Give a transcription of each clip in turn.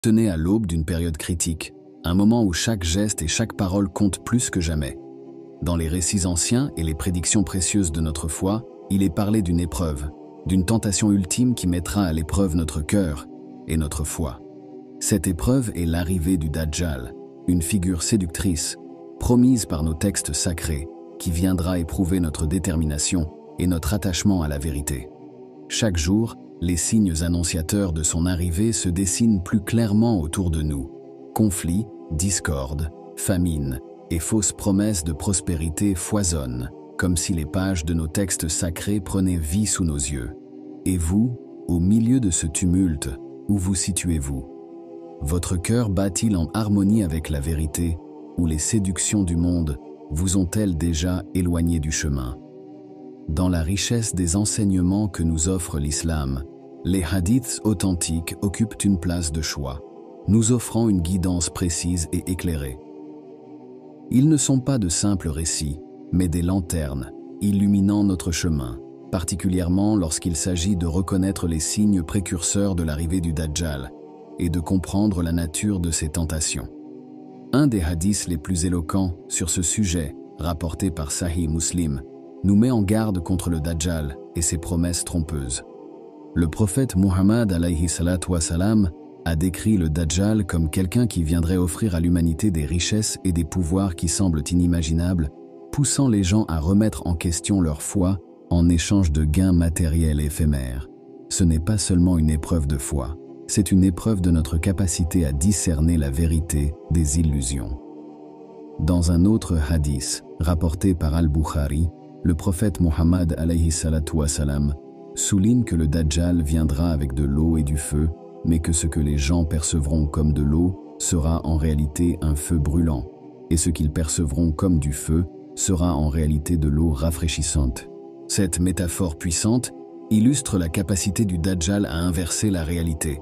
Tenez à l'aube d'une période critique, un moment où chaque geste et chaque parole comptent plus que jamais. Dans les récits anciens et les prédictions précieuses de notre foi, il est parlé d'une épreuve, d'une tentation ultime qui mettra à l'épreuve notre cœur et notre foi. Cette épreuve est l'arrivée du Dajjal, une figure séductrice, promise par nos textes sacrés, qui viendra éprouver notre détermination et notre attachement à la vérité. Chaque jour, les signes annonciateurs de son arrivée se dessinent plus clairement autour de nous. Conflits, discordes, famines et fausses promesses de prospérité foisonnent, comme si les pages de nos textes sacrés prenaient vie sous nos yeux. Et vous, au milieu de ce tumulte, où vous situez-vous? Votre cœur bat-il en harmonie avec la vérité, ou les séductions du monde vous ont-elles déjà éloigné du chemin? Dans la richesse des enseignements que nous offre l'islam, les hadiths authentiques occupent une place de choix, nous offrant une guidance précise et éclairée. Ils ne sont pas de simples récits, mais des lanternes, illuminant notre chemin, particulièrement lorsqu'il s'agit de reconnaître les signes précurseurs de l'arrivée du Dajjal et de comprendre la nature de ses tentations. Un des hadiths les plus éloquents sur ce sujet, rapporté par Sahih Muslim, nous met en garde contre le Dajjal et ses promesses trompeuses. Le prophète Muhammad alayhi salatu wassalam a décrit le Dajjal comme quelqu'un qui viendrait offrir à l'humanité des richesses et des pouvoirs qui semblent inimaginables, poussant les gens à remettre en question leur foi en échange de gains matériels éphémères. Ce n'est pas seulement une épreuve de foi, c'est une épreuve de notre capacité à discerner la vérité des illusions. Dans un autre hadith, rapporté par Al-Bukhari, le prophète Muhammad alayhi salatu wassalam souligne que le Dajjal viendra avec de l'eau et du feu, mais que ce que les gens percevront comme de l'eau sera en réalité un feu brûlant, et ce qu'ils percevront comme du feu sera en réalité de l'eau rafraîchissante. Cette métaphore puissante illustre la capacité du Dajjal à inverser la réalité,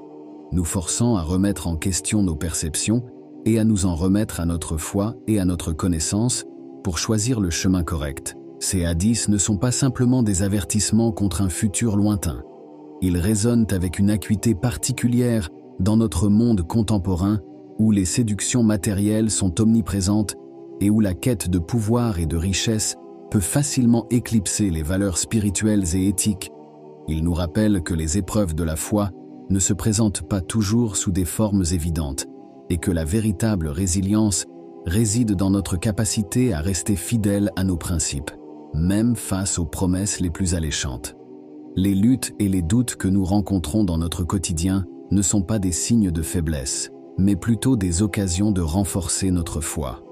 nous forçant à remettre en question nos perceptions et à nous en remettre à notre foi et à notre connaissance pour choisir le chemin correct. Ces hadiths ne sont pas simplement des avertissements contre un futur lointain. Ils résonnent avec une acuité particulière dans notre monde contemporain où les séductions matérielles sont omniprésentes et où la quête de pouvoir et de richesse peut facilement éclipser les valeurs spirituelles et éthiques. Ils nous rappellent que les épreuves de la foi ne se présentent pas toujours sous des formes évidentes et que la véritable résilience réside dans notre capacité à rester fidèles à nos principes, même face aux promesses les plus alléchantes. Les luttes et les doutes que nous rencontrons dans notre quotidien ne sont pas des signes de faiblesse, mais plutôt des occasions de renforcer notre foi.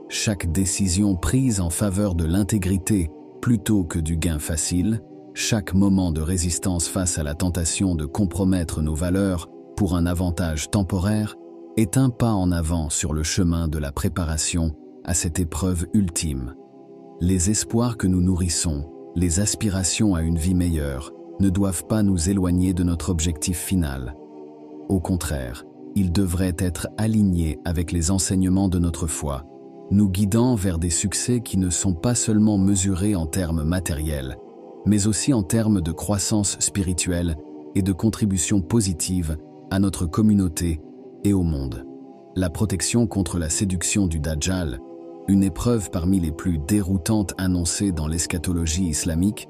Chaque décision prise en faveur de l'intégrité plutôt que du gain facile, chaque moment de résistance face à la tentation de compromettre nos valeurs pour un avantage temporaire est un pas en avant sur le chemin de la préparation à cette épreuve ultime. Les espoirs que nous nourrissons, les aspirations à une vie meilleure, ne doivent pas nous éloigner de notre objectif final. Au contraire, ils devraient être alignés avec les enseignements de notre foi, nous guidant vers des succès qui ne sont pas seulement mesurés en termes matériels, mais aussi en termes de croissance spirituelle et de contribution positive à notre communauté et au monde. La protection contre la séduction du Dajjal, une épreuve parmi les plus déroutantes annoncées dans l'eschatologie islamique,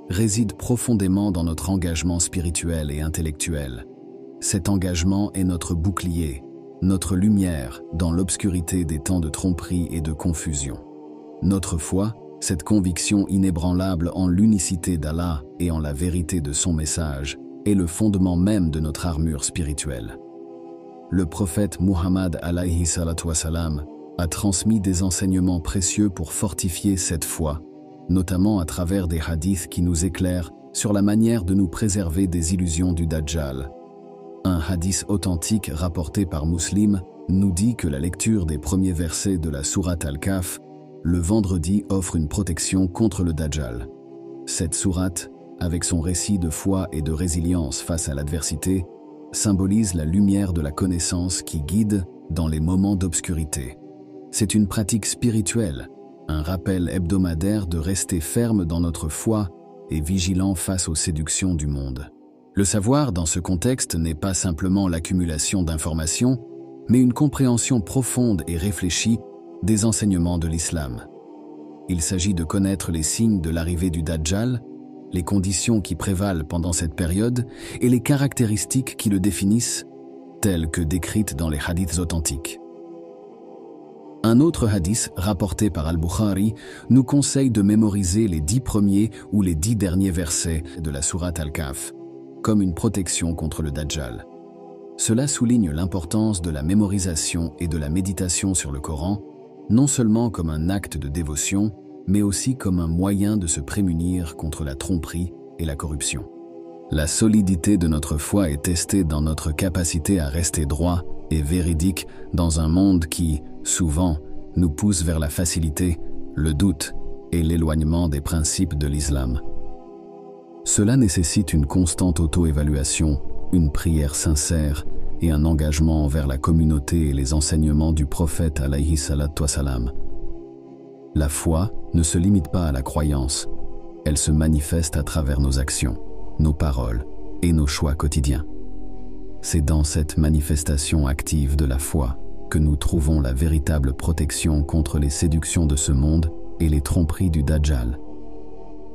réside profondément dans notre engagement spirituel et intellectuel. Cet engagement est notre bouclier, notre lumière dans l'obscurité des temps de tromperie et de confusion. Notre foi, cette conviction inébranlable en l'unicité d'Allah et en la vérité de son message, est le fondement même de notre armure spirituelle. Le prophète Muhammad alayhi salatu wassalam a transmis des enseignements précieux pour fortifier cette foi, notamment à travers des hadiths qui nous éclairent sur la manière de nous préserver des illusions du Dajjal. Un hadith authentique rapporté par Muslim nous dit que la lecture des premiers versets de la sourate Al-Kahf le vendredi offre une protection contre le Dajjal. Cette sourate, avec son récit de foi et de résilience face à l'adversité, symbolise la lumière de la connaissance qui guide dans les moments d'obscurité. C'est une pratique spirituelle, un rappel hebdomadaire de rester ferme dans notre foi et vigilant face aux séductions du monde. Le savoir, dans ce contexte, n'est pas simplement l'accumulation d'informations, mais une compréhension profonde et réfléchie des enseignements de l'islam. Il s'agit de connaître les signes de l'arrivée du Dajjal, les conditions qui prévalent pendant cette période et les caractéristiques qui le définissent, telles que décrites dans les hadiths authentiques. Un autre hadith, rapporté par Al-Bukhari, nous conseille de mémoriser les 10 premiers ou les 10 derniers versets de la sourate Al-Kahf, comme une protection contre le Dajjal. Cela souligne l'importance de la mémorisation et de la méditation sur le Coran, non seulement comme un acte de dévotion, mais aussi comme un moyen de se prémunir contre la tromperie et la corruption. La solidité de notre foi est testée dans notre capacité à rester droit et véridique dans un monde qui, souvent, nous pousse vers la facilité, le doute et l'éloignement des principes de l'islam. Cela nécessite une constante auto-évaluation, une prière sincère et un engagement envers la communauté et les enseignements du prophète alayhi salatu wassalam. La foi ne se limite pas à la croyance, elle se manifeste à travers nos actions, nos paroles et nos choix quotidiens. C'est dans cette manifestation active de la foi que nous trouvons la véritable protection contre les séductions de ce monde et les tromperies du Dajjal.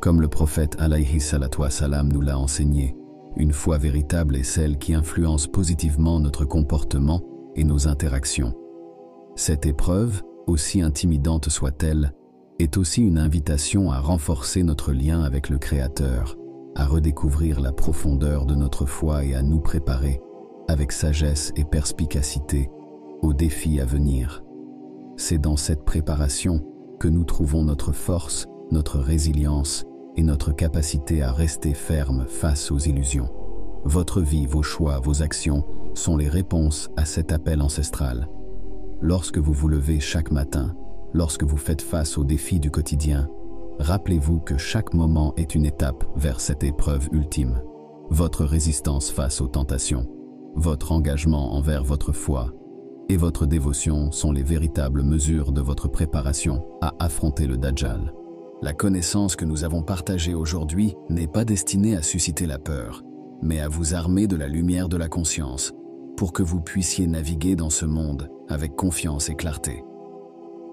Comme le prophète alayhi salatu wassalam nous l'a enseigné, une foi véritable est celle qui influence positivement notre comportement et nos interactions. Cette épreuve, aussi intimidante soit-elle, est aussi une invitation à renforcer notre lien avec le Créateur, à redécouvrir la profondeur de notre foi et à nous préparer, avec sagesse et perspicacité, aux défis à venir. C'est dans cette préparation que nous trouvons notre force, notre résilience et notre capacité à rester ferme face aux illusions. Votre vie, vos choix, vos actions sont les réponses à cet appel ancestral. Lorsque vous vous levez chaque matin, lorsque vous faites face aux défis du quotidien, rappelez-vous que chaque moment est une étape vers cette épreuve ultime. Votre résistance face aux tentations, votre engagement envers votre foi et votre dévotion sont les véritables mesures de votre préparation à affronter le Dajjal. La connaissance que nous avons partagée aujourd'hui n'est pas destinée à susciter la peur, mais à vous armer de la lumière de la conscience, pour que vous puissiez naviguer dans ce monde avec confiance et clarté.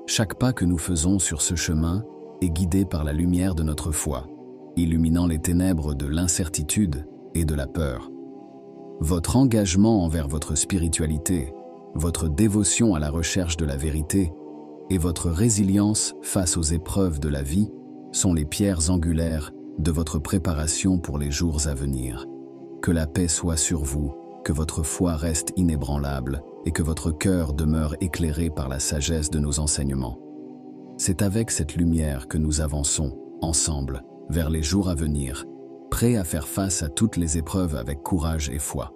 Chaque pas que nous faisons sur ce chemin est guidé par la lumière de notre foi, illuminant les ténèbres de l'incertitude et de la peur. Votre engagement envers votre spiritualité, votre dévotion à la recherche de la vérité et votre résilience face aux épreuves de la vie sont les pierres angulaires de votre préparation pour les jours à venir. Que la paix soit sur vous, que votre foi reste inébranlable et que votre cœur demeure éclairé par la sagesse de nos enseignements. C'est avec cette lumière que nous avançons, ensemble, vers les jours à venir, prêts à faire face à toutes les épreuves avec courage et foi.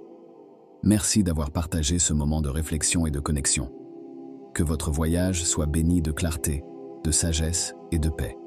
Merci d'avoir partagé ce moment de réflexion et de connexion. Que votre voyage soit béni de clarté, de sagesse et de paix.